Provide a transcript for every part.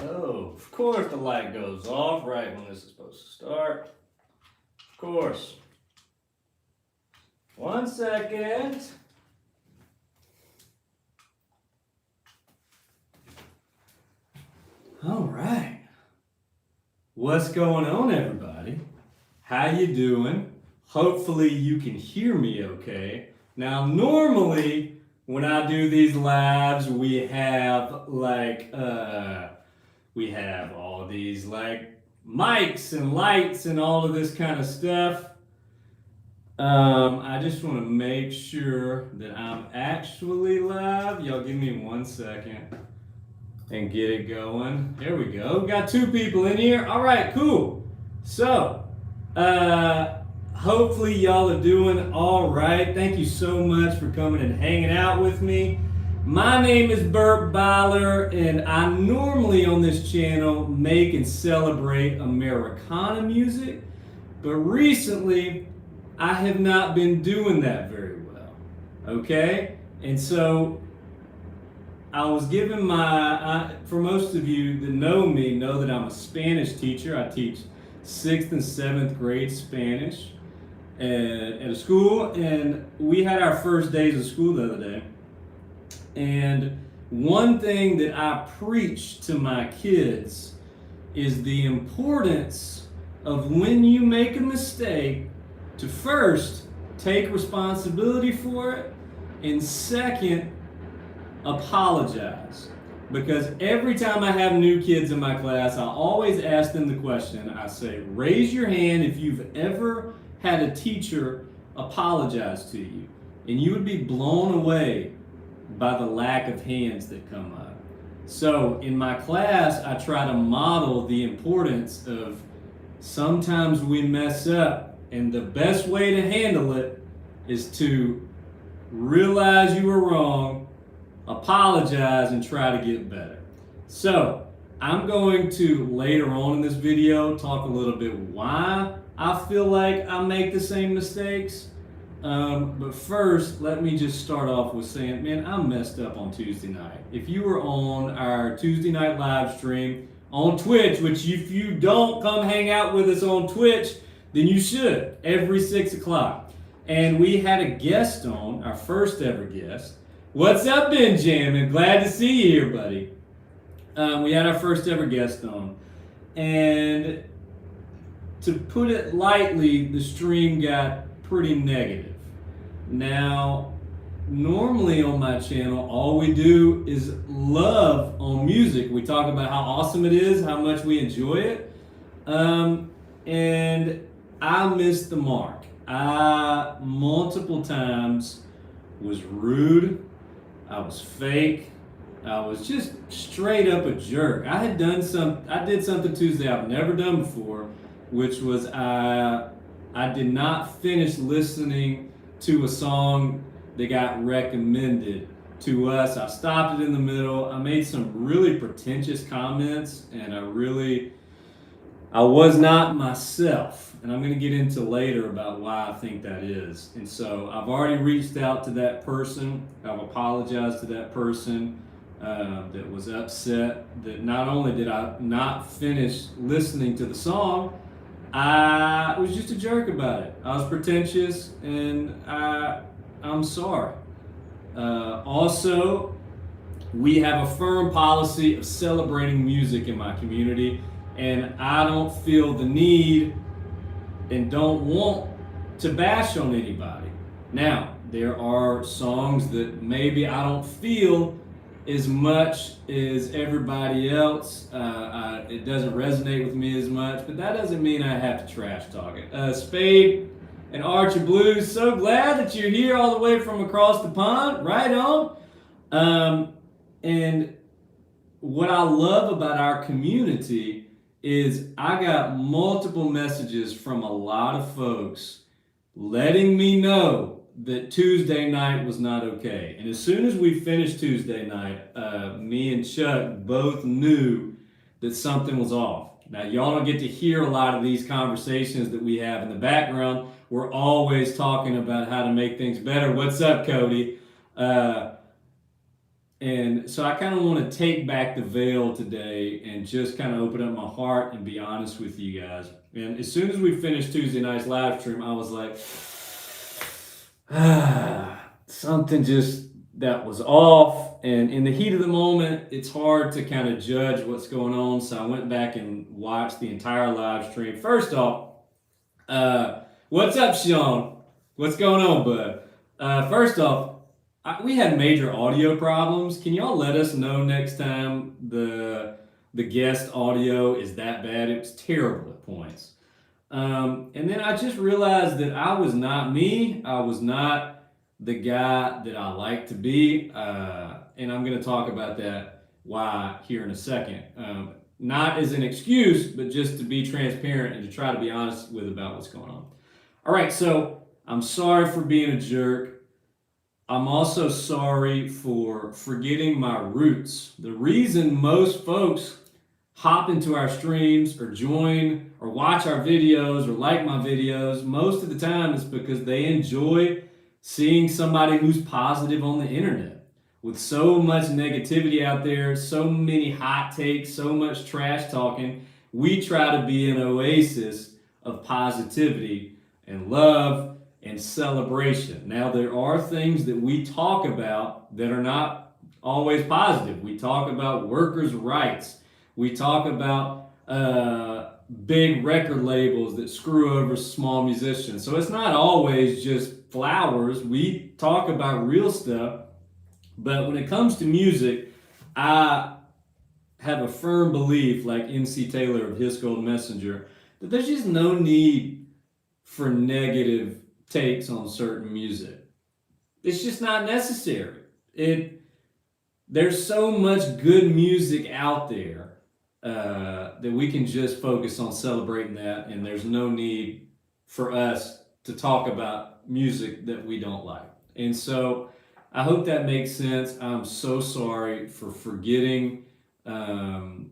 Oh, of course the light goes off right when this is supposed to start. Of course. 1 second. All right. What's going on, everybody? How you doing? Hopefully you can hear me okay. Now, normally when I do these lives, we have all these mics and lights and all of this kind of stuff. I just want to make sure that I'm actually live. Y'all give me 1 second and get it going. There we go. Got 2 people in here. All right, cool. So, hopefully y'all are doing all right. Thank you so much for coming and hanging out with me. My name is Burt Byler, and I normally on this channel make and celebrate Americana music, but recently I have not been doing that very well, okay? And so I was given for most of you that know me, know that I'm a Spanish teacher. I teach 6th and 7th grade Spanish at a school, and we had our first days of school the other day. And one thing that I preach to my kids is the importance of when you make a mistake to first take responsibility for it, and second, apologize. Because every time I have new kids in my class, I always ask them the question. I say, raise your hand if you've ever had a teacher apologize to you. And you would be blown away by the lack of hands that come up. So in my class, I try to model the importance of sometimes we mess up, and the best way to handle it is to realize you were wrong, apologize, and try to get better. So I'm going to later on in this video talk a little bit why I feel like I make the same mistakes. But first, let me just start off with saying, man, I messed up on Tuesday night. If you were on our Tuesday night live stream on Twitch, which if you don't come hang out with us on Twitch, then you should, every 6 o'clock. And we had a guest on, our first ever guest. What's up, Benjamin? Glad to see you here, buddy. We had our first ever guest on. And to put it lightly, the stream got pretty negative. Now, normally on my channel, all we do is love on music. We talk about how awesome it is, how much we enjoy it. And I missed the mark. I multiple times was rude. I was fake. I was just straight up a jerk. I did something Tuesday I've never done before, which was I did not finish listening to a song that got recommended to us. I stopped it in the middle. I made some really pretentious comments, and I was not myself. And I'm going to get into later about why I think that is. And so I've already reached out to that person. I've apologized to that person that was upset that not only did I not finish listening to the song, I was just a jerk about it. I was pretentious, and I'm sorry. Also, we have a firm policy of celebrating music in my community, and I don't feel the need and don't want to bash on anybody. Now, there are songs that maybe I don't feel as much as everybody else. It doesn't resonate with me as much, but that doesn't mean I have to trash talk it. Spade and Archer Blues, so glad that you're here all the way from across the pond. Right on. And what I love about our community is I got multiple messages from a lot of folks letting me know that Tuesday night was not okay. And as soon as we finished Tuesday night, me and Chuck both knew that something was off. Now, y'all don't get to hear a lot of these conversations that we have in the background. We're always talking about how to make things better. What's up, Cody? And so I kind of want to take back the veil today and just kind of open up my heart and be honest with you guys. And as soon as we finished Tuesday night's live stream, I was like, something just that was off. And in the heat of the moment, it's hard to kind of judge what's going on. So I went back and watched the entire live stream. First off, what's up, Sean? What's going on, bud? First off, we had major audio problems. Can y'all let us know next time the guest audio is that bad? It was terrible at points. And then I just realized that I was not me. I was not the guy that I like to be. And I'm going to talk about that why here in a second. Not as an excuse, but just to be transparent and to try to be honest about what's going on. All right, so I'm sorry for being a jerk. I'm also sorry for forgetting my roots. The reason most folks hop into our streams or join or watch our videos or like my videos most of the time is because they enjoy seeing somebody who's positive on the internet. With so much negativity out there, so many hot takes, so much trash talking, we try to be an oasis of positivity and love and celebration. Now, there are things that we talk about that are not always positive. We talk about workers' rights. We talk about big record labels that screw over small musicians. So it's not always just flowers. We talk about real stuff. But when it comes to music, I have a firm belief, like MC Taylor of His Gold Messenger, that there's just no need for negative takes on certain music. It's just not necessary. There's so much good music out there that we can just focus on celebrating that, and there's no need for us to talk about music that we don't like. And so I hope that makes sense. I'm so sorry for forgetting who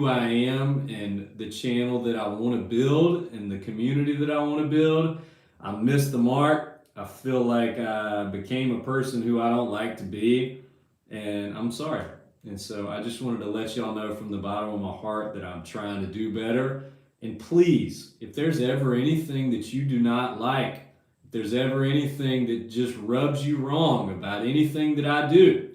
I am and the channel that I want to build and the community that I want to build. I missed the mark. I feel like I became a person who I don't like to be, and I'm sorry. And so I just wanted to let y'all know from the bottom of my heart that I'm trying to do better. And please, if there's ever anything that you do not like, if there's ever anything that just rubs you wrong about anything that I do,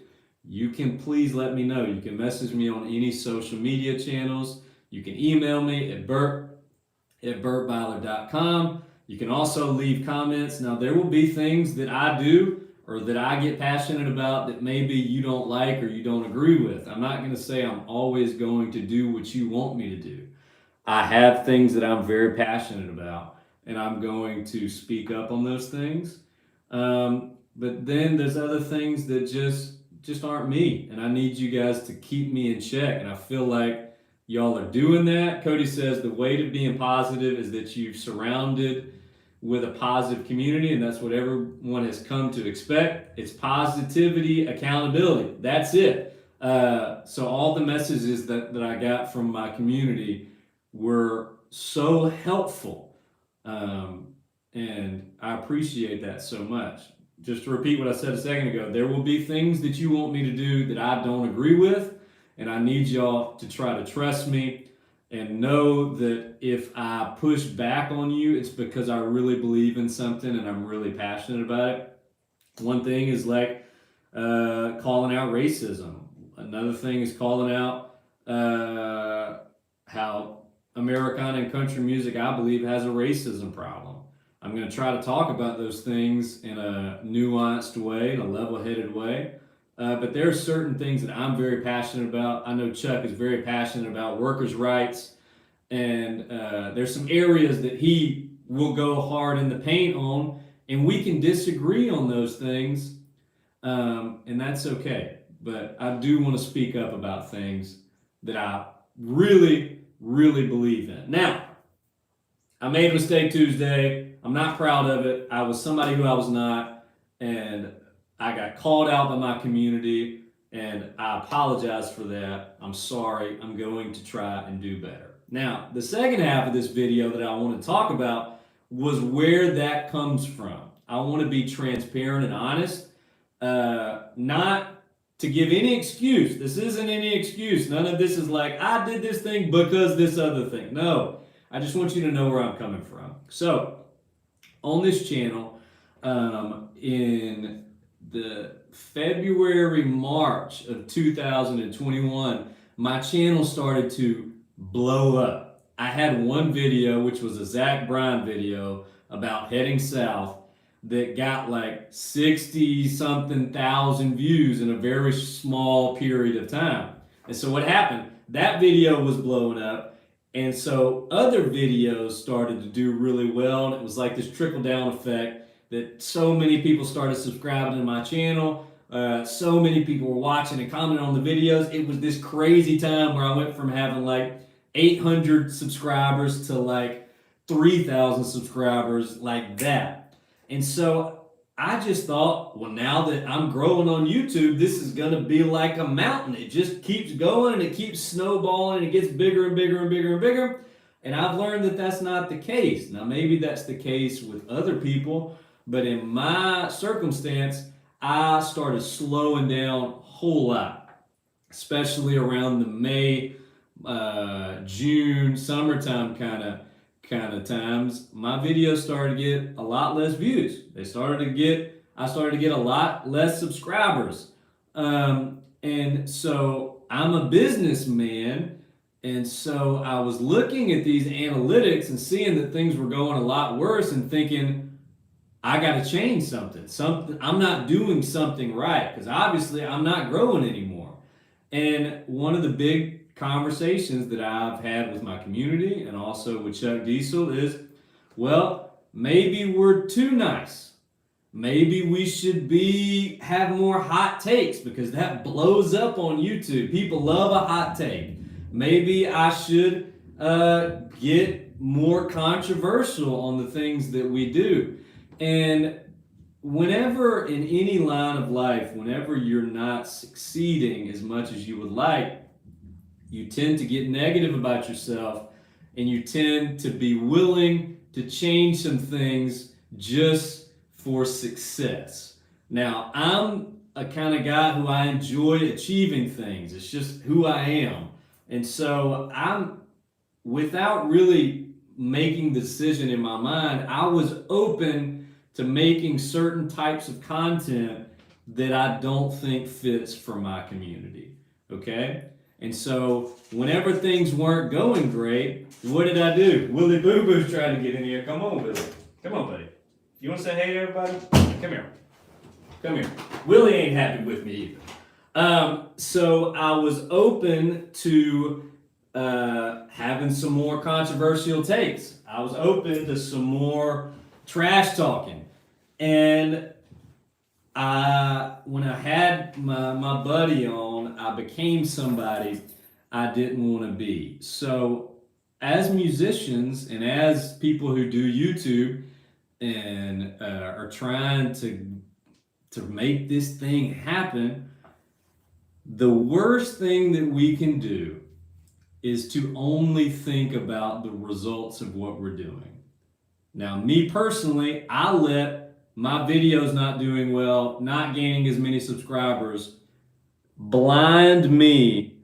you can please let me know. You can message me on any social media channels. You can email me at burt@burtbyler.com. You can also leave comments. Now, there will be things that I do or that I get passionate about that maybe you don't like or you don't agree with. I'm not going to say I'm always going to do what you want me to do. I have things that I'm very passionate about, and I'm going to speak up on those things. But then there's other things that just aren't me, and I need you guys to keep me in check, and I feel like y'all are doing that. Cody says the way to being positive is that you've surrounded with a positive community, and that's what everyone has come to expect. It's positivity, accountability. That's it. So all the messages that I got from my community were so helpful, and I appreciate that so much. Just to repeat what I said a second ago, there will be things that you want me to do that I don't agree with, and I need y'all to try to trust me and know that if I push back on you, it's because I really believe in something and I'm really passionate about it. One thing is like calling out racism. Another thing is calling out how Americana and country music, I believe, has a racism problem. I'm going to try to talk about those things in a nuanced way, in a level-headed way. But there are certain things that I'm very passionate about. I know Chuck is very passionate about workers' rights, and there's some areas that he will go hard in the paint on, and we can disagree on those things, and that's okay. But I do want to speak up about things that I really, really believe in. Now, I made a mistake Tuesday. I'm not proud of it. I was somebody who I was not, and I got called out by my community, and I apologize for that. I'm sorry. I'm going to try and do better. Now, the second half of this video that I want to talk about was where that comes from. I want to be transparent and honest, not to give any excuse. This isn't any excuse. None of this is like, I did this thing because this other thing. No, I just want you to know where I'm coming from. So, on this channel, in the February, March of 2021, my channel started to blow up. I had one video, which was a Zach Bryan video about heading south, that got like 60 something thousand views in a very small period of time. And so what happened? That video was blowing up, and so other videos started to do really well, and it was like this trickle down effect that so many people started subscribing to my channel. So many people were watching and commenting on the videos. It was this crazy time where I went from having like 800 subscribers to like 3,000 subscribers, like that. And so I just thought, well, now that I'm growing on YouTube, this is going to be like a mountain. It just keeps going and it keeps snowballing and it gets bigger and bigger and bigger and bigger. And I've learned that that's not the case. Now, maybe that's the case with other people, but in my circumstance, I started slowing down a whole lot, especially around the May, June, summertime kind of times. My videos started to get a lot less views. I started to get a lot less subscribers. And so I'm a businessman, and so I was looking at these analytics and seeing that things were going a lot worse and thinking, I got to change something. I'm not doing something right, because obviously I'm not growing anymore. And one of the big conversations that I've had with my community and also with Chuck Diesel is, well, maybe we're too nice. Maybe we should have more hot takes, because that blows up on YouTube. People love a hot take. Maybe I should get more controversial on the things that we do. And whenever in any line of life, whenever you're not succeeding as much as you would like, you tend to get negative about yourself, and you tend to be willing to change some things just for success. Now, I'm a kind of guy who I enjoy achieving things. It's just who I am. And so without really making the decision in my mind, I was open to making certain types of content that I don't think fits for my community. Okay? And so whenever things weren't going great, what did I do? Willie Boo Boo's trying to get in here. Come on, Willie. Come on, buddy. You want to say hey to everybody? Come here. Come here. Willie ain't happy with me either. So I was open to having some more controversial takes. I was open to some more trash talking. And when I had my buddy on, I became somebody I didn't want to be. So as musicians and as people who do YouTube and are trying to make this thing happen, the worst thing that we can do is to only think about the results of what we're doing. Now, me personally, I let my videos not doing well, not gaining as many subscribers, blind me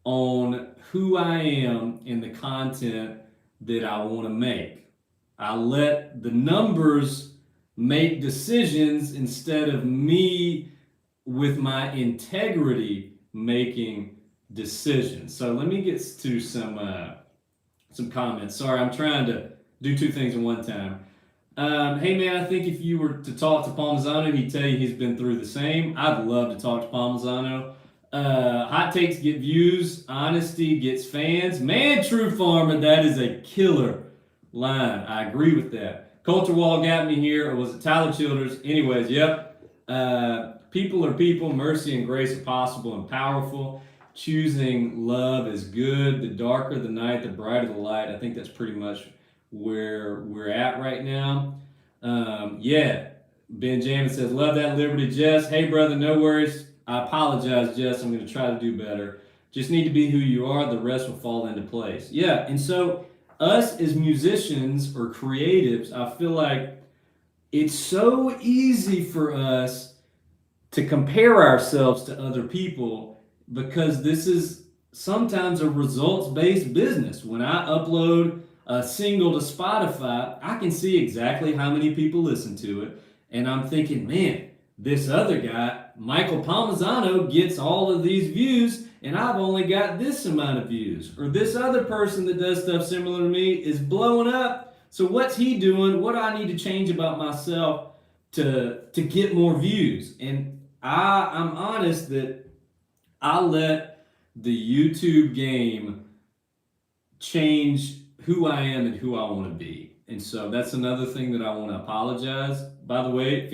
on who I am and the content that I want to make. I let the numbers make decisions instead of me with my integrity making decisions. So let me get to some comments. Sorry, I'm trying to do two things at one time. Hey man, I think if you were to talk to Palmisano, he'd tell you he's been through the same. I'd love to talk to Palmisano. Hot takes get views, honesty gets fans. Man, True Farmer, that is a killer line. I agree with that. Culture Wall got me here, or was it Tyler Childers? Anyways, yep. People are people, mercy and grace are possible and powerful. Choosing love is good. The darker the night, the brighter the light. I think that's pretty much where we're at right now. Yeah, Ben Jamin says, love that Liberty, Jess. Hey, brother, no worries. I apologize, Jess. I'm going to try to do better. Just need to be who you are. The rest will fall into place. Yeah, and so us as musicians or creatives, I feel like it's so easy for us to compare ourselves to other people, because this is sometimes a results-based business. When I upload a single to Spotify, I can see exactly how many people listen to it, and I'm thinking, man, this other guy, Michael Palmisano, gets all of these views, and I've only got this amount of views. Or this other person that does stuff similar to me is blowing up. So what's he doing? What do I need to change about myself to get more views? And I'm honest that I let the YouTube game change who I am and who I want to be. And so that's another thing that I want to apologize. By the way, if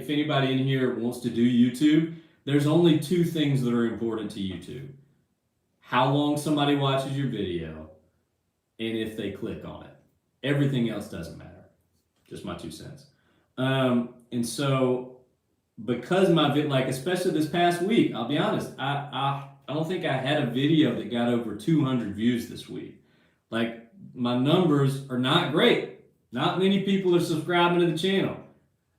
anybody in here wants to do YouTube, there's only two things that are important to YouTube: how long somebody watches your video, and if they click on it. Everything else doesn't matter. Just my 2 cents. And so, because like especially this past week, I'll be honest, I don't think I had a video that got over 200 views this week. Like, my numbers are not great. Not many people are subscribing to the channel.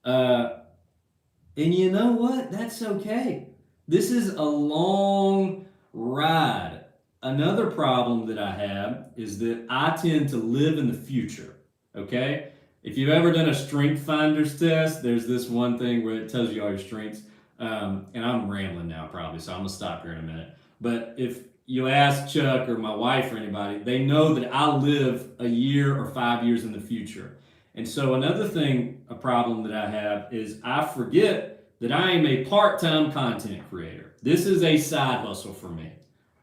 And you know what? That's okay. This is a long ride. Another problem that I have is that I tend to live in the future, okay? If you've ever done a Strength Finders test, there's this one thing where it tells you all your strengths. And I'm rambling now probably, so I'm gonna stop here in a minute. But if you ask Chuck or my wife or anybody, they know that I live a year or 5 years in the future. And so another thing, a problem that I have, is I forget that I am a part-time content creator. This is a side hustle for me.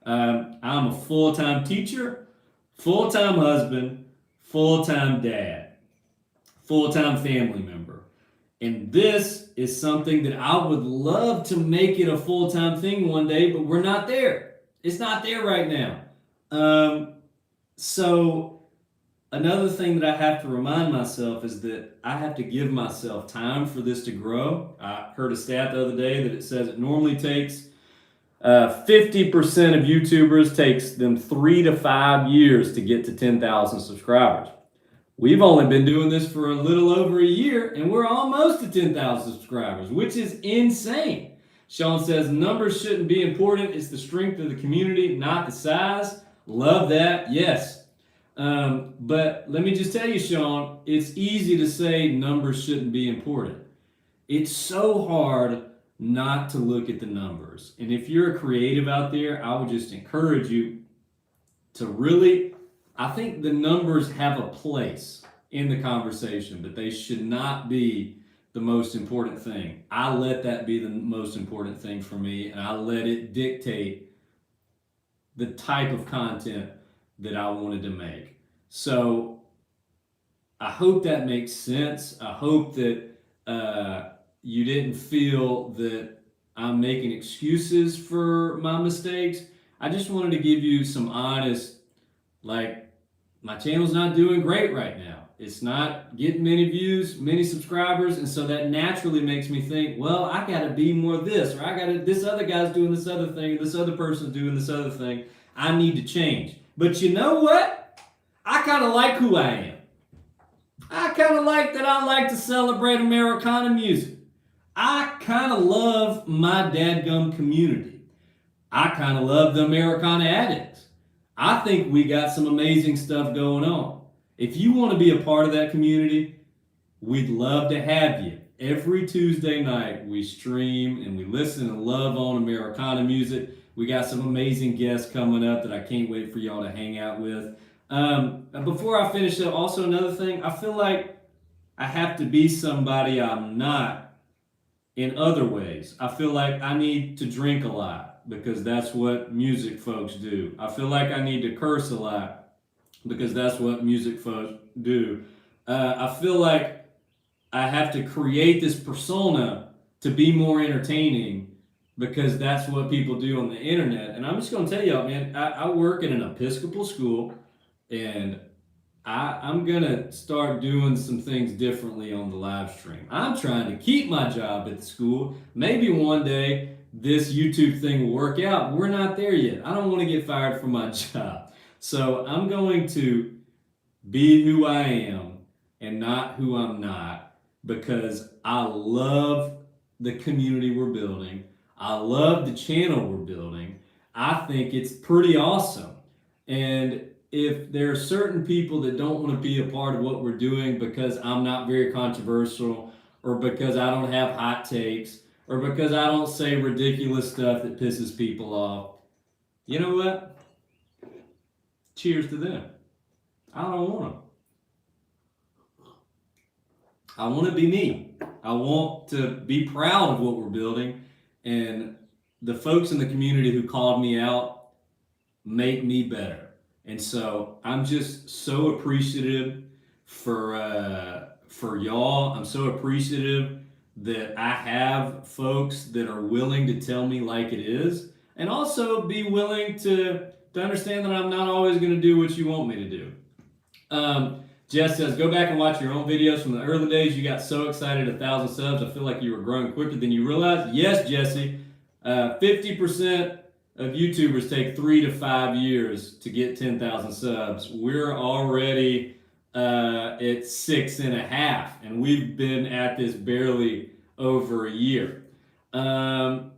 I'm a full-time teacher, full-time husband, full-time dad, full-time family member. And this is something that I would love to make it a full-time thing one day, but we're not there. It's not there right now. So another thing that I have to remind myself is that I have to give myself time for this to grow. I heard a stat the other day that it says it normally takes 50% of YouTubers takes them 3 to 5 years to get to 10,000 subscribers. We've only been doing this for a little over a year, and we're almost to 10,000 subscribers, which is insane. Sean says, numbers shouldn't be important. It's the strength of the community, not the size. Love that. Yes. But let me just tell you, Sean, it's easy to say numbers shouldn't be important. It's so hard not to look at the numbers. And if you're a creative out there, I would just encourage you to really, I think the numbers have a place in the conversation, but they should not be the most important thing. I let that be the most important thing for me, and I let it dictate the type of content that I wanted to make. So I hope that makes sense. I hope that you didn't feel that I'm making excuses for my mistakes. I just wanted to give you some honest, like, my channel's not doing great right now. It's not getting many views, many subscribers, and so that naturally makes me think, well, I gotta be more this, or this other guy's doing this other thing, this other person's doing this other thing. I need to change. But you know what? I kind of like who I am. I kind of like that I like to celebrate Americana music. I kind of love my dadgum community. I kind of love the Americana addicts. I think we got some amazing stuff going on. If you want to be a part of that community, we'd love to have you. Every Tuesday night, we stream and we listen and love on Americana music. We got some amazing guests coming up that I can't wait for y'all to hang out with. Before I finish up, also another thing, I feel like I have to be somebody I'm not in other ways. I feel like I need to drink a lot because that's what music folks do. I feel like I need to curse a lot because that's what music folks do. I feel like I have to create this persona to be more entertaining because that's what people do on the internet. And I'm just going to tell y'all, man, I work in an Episcopal school, and I'm going to start doing some things differently on the live stream. I'm trying to keep my job at the school. Maybe one day this YouTube thing will work out. We're not there yet. I don't want to get fired from my job. So I'm going to be who I am and not who I'm not, because I love the community we're building. I love the channel we're building. I think it's pretty awesome. And if there are certain people that don't want to be a part of what we're doing because I'm not very controversial, or because I don't have hot takes, or because I don't say ridiculous stuff that pisses people off, you know what? Cheers to them. I don't want them. I want to be me. I want to be proud of what we're building, and the folks in the community who called me out make me better. And so I'm just so appreciative for y'all. I'm so appreciative that I have folks that are willing to tell me like it is, and also be willing to understand that I'm not always going to do what you want me to do. Jess says, go back and watch your own videos from the early days. You got so excited, 1,000 subs. I feel like you were growing quicker than you realized. Yes, Jesse. 50% of YouTubers take 3 to 5 years to get 10,000 subs. We're already at 6.5, and we've been at this barely over a year. Ben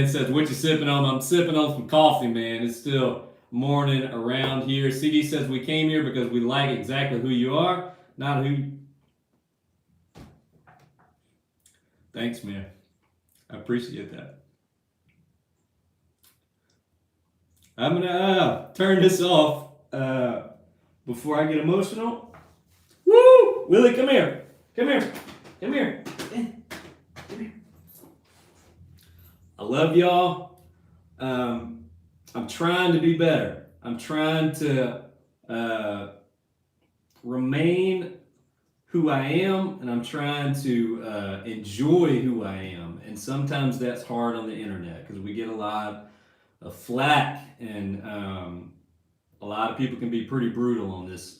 says, what you sipping on? I'm sipping on some coffee, man. It's still morning around here. CD says, we came here because we like exactly who you are, not who. Thanks, man. I appreciate that. I'm gonna turn this off before I get emotional. Woo! Willie, come here. Come here. Come here. Come here. I love y'all. I'm trying to be better. I'm trying to remain who I am, and I'm trying to enjoy who I am. And sometimes that's hard on the internet because we get a lot of flack, and a lot of people can be pretty brutal on this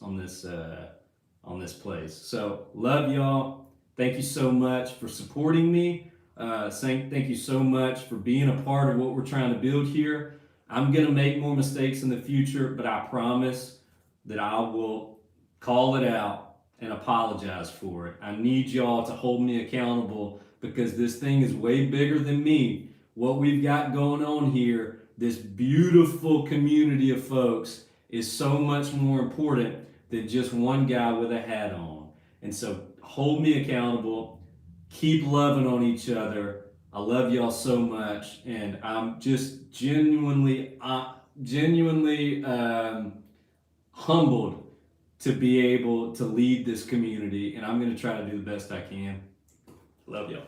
place. So love y'all. Thank you so much for supporting me. Thank you so much for being a part of what we're trying to build here. I'm going to make more mistakes in the future, but I promise that I will call it out and apologize for it. I need y'all to hold me accountable, because this thing is way bigger than me. What we've got going on here, this beautiful community of folks, is so much more important than just one guy with a hat on. And so hold me accountable. Keep loving on each other. I love y'all so much, and I'm just genuinely humbled to be able to lead this community, and I'm going to try to do the best I can. Love y'all.